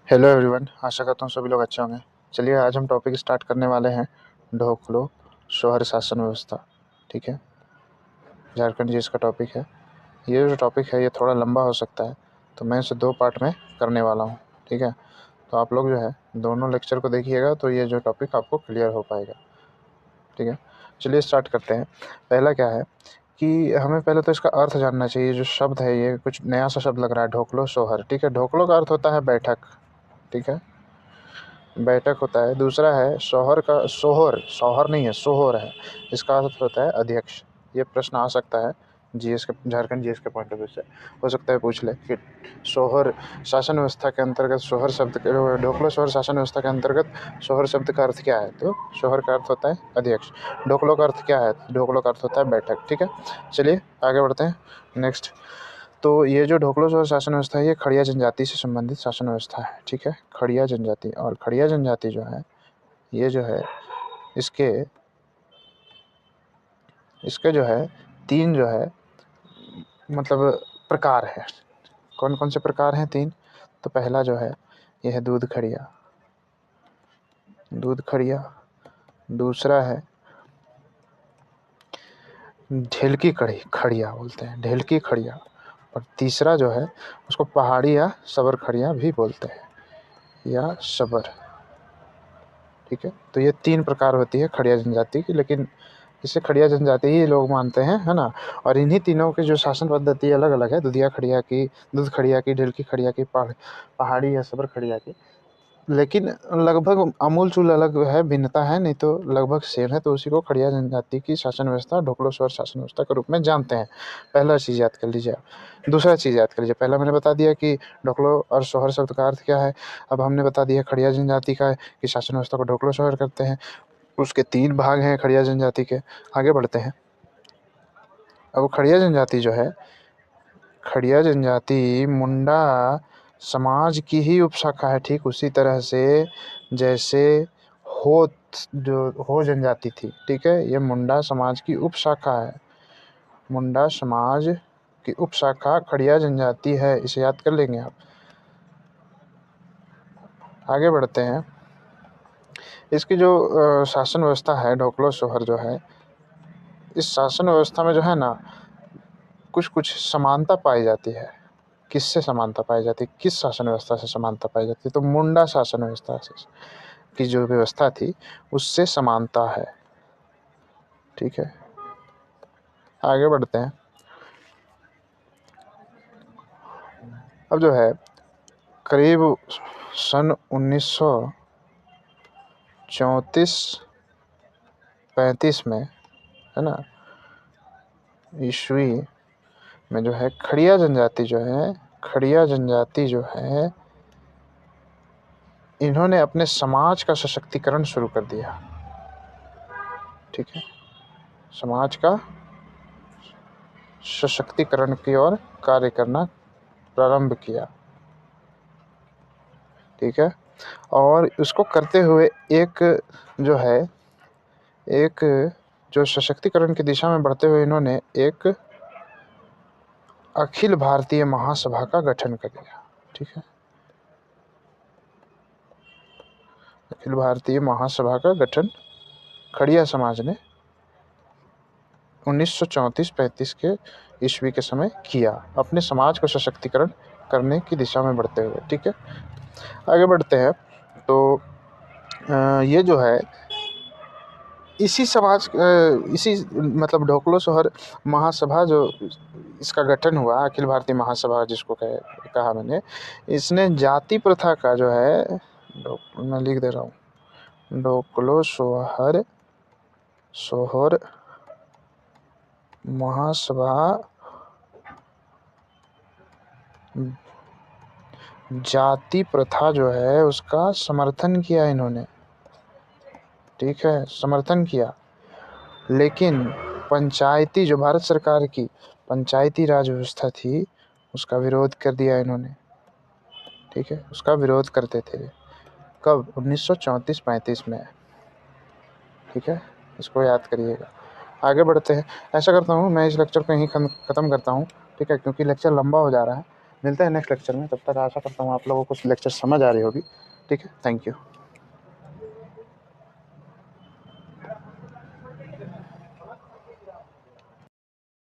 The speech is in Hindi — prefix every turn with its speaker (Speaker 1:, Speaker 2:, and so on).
Speaker 1: हेलो एवरीवन, आशा करता हूँ सभी लोग अच्छे होंगे। चलिए आज हम टॉपिक स्टार्ट करने वाले हैं ढोकलो शोहर शासन व्यवस्था। ठीक है, झारखंड जी इसका टॉपिक है। ये जो टॉपिक है ये थोड़ा लंबा हो सकता है, तो मैं इसे 2 पार्ट में करने वाला हूँ। ठीक है, तो आप लोग जो है दोनों लेक्चर को देखिएगा तो ये जो टॉपिक आपको क्लियर हो पाएगा। ठीक है, चलिए स्टार्ट करते हैं। पहला क्या है कि हमें पहले तो इसका अर्थ जानना चाहिए। जो शब्द है ये कुछ नया सा शब्द लग रहा है, ढोकलो शोहर। ठीक है, ढोकलो का अर्थ होता है बैठक। ठीक है, बैठक होता है। दूसरा है शौहर का, सोहर, शौहर नहीं है, सोहर है। इसका अर्थ होता है अध्यक्ष। ये प्रश्न आ सकता है जीएस के, झारखंड जीएस के पॉइंट ऑफ व्यू से हो सकता है पूछ ले कि सोहर शासन व्यवस्था के अंतर्गत सोहर शब्द ढोकलो शोहर शासन व्यवस्था के अंतर्गत सोहर शब्द का अर्थ क्या है। तो सोहर का अर्थ होता है अध्यक्ष। ढोकलो का अर्थ क्या है? ढोकलो का अर्थ होता है बैठक। ठीक है, चलिए आगे बढ़ते हैं। नेक्स्ट, तो ये जो ढोकलो शोहर शासन व्यवस्था है ये खड़िया जनजाति से संबंधित शासन व्यवस्था है। ठीक है, खड़िया जनजाति। और खड़िया जनजाति जो है ये जो है इसके इसके जो है 3 जो है मतलब प्रकार है। कौन कौन से प्रकार हैं? 3। तो पहला जो है ये है दूध खड़िया। दूध खड़िया। दूसरा है ढेलकी खड़िया बोलते हैं, ढेलकी खड़िया। और तीसरा जो है उसको पहाड़ी या सबर खड़िया भी बोलते हैं, या सबर। ठीक है, तो ये 3 प्रकार होती है खड़िया जनजाति की, लेकिन इसे खड़िया जनजाति ही लोग मानते हैं, है ना। और इन्हीं तीनों की जो शासन पद्धति अलग अलग है, दुधिया खड़िया की, दूध खड़िया की, ढिलकी खड़िया की, पहाड़ी या सबर खड़िया की, लेकिन लगभग अमूल चूल अलग है, भिन्नता है, नहीं तो लगभग सेम है। तो उसी को खड़िया जनजाति की शासन व्यवस्था, ढोकलो शोहर शासन व्यवस्था के रूप में जानते हैं। पहला चीज़ याद कर लीजिए आप। दूसरा चीज़ याद कर लीजिए, पहला मैंने बता दिया कि ढोकलो और शोहर शब्द का अर्थ क्या है। अब हमने बता दिया खड़िया जनजाति का कि शासन व्यवस्था को ढोकलो शोहर करते हैं। उसके 3 भाग हैं खड़िया जनजाति के। आगे बढ़ते हैं। अब खड़िया जनजाति जो है, खड़िया जनजाति मुंडा समाज की ही उपशाखा है। ठीक उसी तरह से जैसे हो जो हो जनजाति थी। ठीक है, ये मुंडा समाज की उपशाखा है। मुंडा समाज की उपशाखा खड़िया जनजाति है, इसे याद कर लेंगे आप। आगे बढ़ते हैं। इसकी जो शासन व्यवस्था है ढोकलो शोहर जो है, इस शासन व्यवस्था में जो है ना कुछ कुछ समानता पाई जाती है। किससे समानता पाई जाती है? किस शासन व्यवस्था से समानता पाई जाती है? तो मुंडा शासन व्यवस्था से की जो व्यवस्था थी उससे समानता है। ठीक है, आगे बढ़ते हैं। अब जो है करीब सन 1934-35 में, है ना, ईस्वी में जो है खड़िया जनजाति जो है, खड़िया जनजाति जो है, इन्होंने अपने समाज का सशक्तिकरण शुरू कर दिया। ठीक है, समाज का सशक्तिकरण की ओर कार्य करना प्रारंभ किया। ठीक है, और उसको करते हुए एक जो है एक जो सशक्तिकरण की दिशा में बढ़ते हुए इन्होंने एक अखिल भारतीय महासभा का गठन कर दिया। ठीक है, अखिल भारतीय महासभा का गठन खड़िया समाज ने 1934-35 के ईस्वी के समय किया, अपने समाज को सशक्तिकरण करने की दिशा में बढ़ते हुए। ठीक है, आगे बढ़ते हैं। तो ये जो है इसी मतलब ढोकलो शोहर महासभा जो इसका गठन हुआ, अखिल भारतीय महासभा जिसको कहा मैंने, इसने जाति प्रथा का जो है, मैं लिख दे रहा हूँ, ढोकलो शोहर महासभा जाति प्रथा जो है उसका समर्थन किया इन्होंने। ठीक है, समर्थन किया, लेकिन पंचायती जो भारत सरकार की पंचायती राज व्यवस्था थी उसका विरोध कर दिया इन्होंने। ठीक है, उसका विरोध करते थे। कब? 1934-35 में। ठीक है, इसको याद करिएगा। आगे बढ़ते हैं। ऐसा करता हूँ मैं इस लेक्चर को यहीं ख़त्म करता हूँ। ठीक है, क्योंकि लेक्चर लंबा हो जा रहा है। मिलते हैं नेक्स्ट लेक्चर में, तब तक आशा करता हूँ आप लोगों को कुछ लेक्चर समझ आ रही होगी। ठीक है, थैंक यू।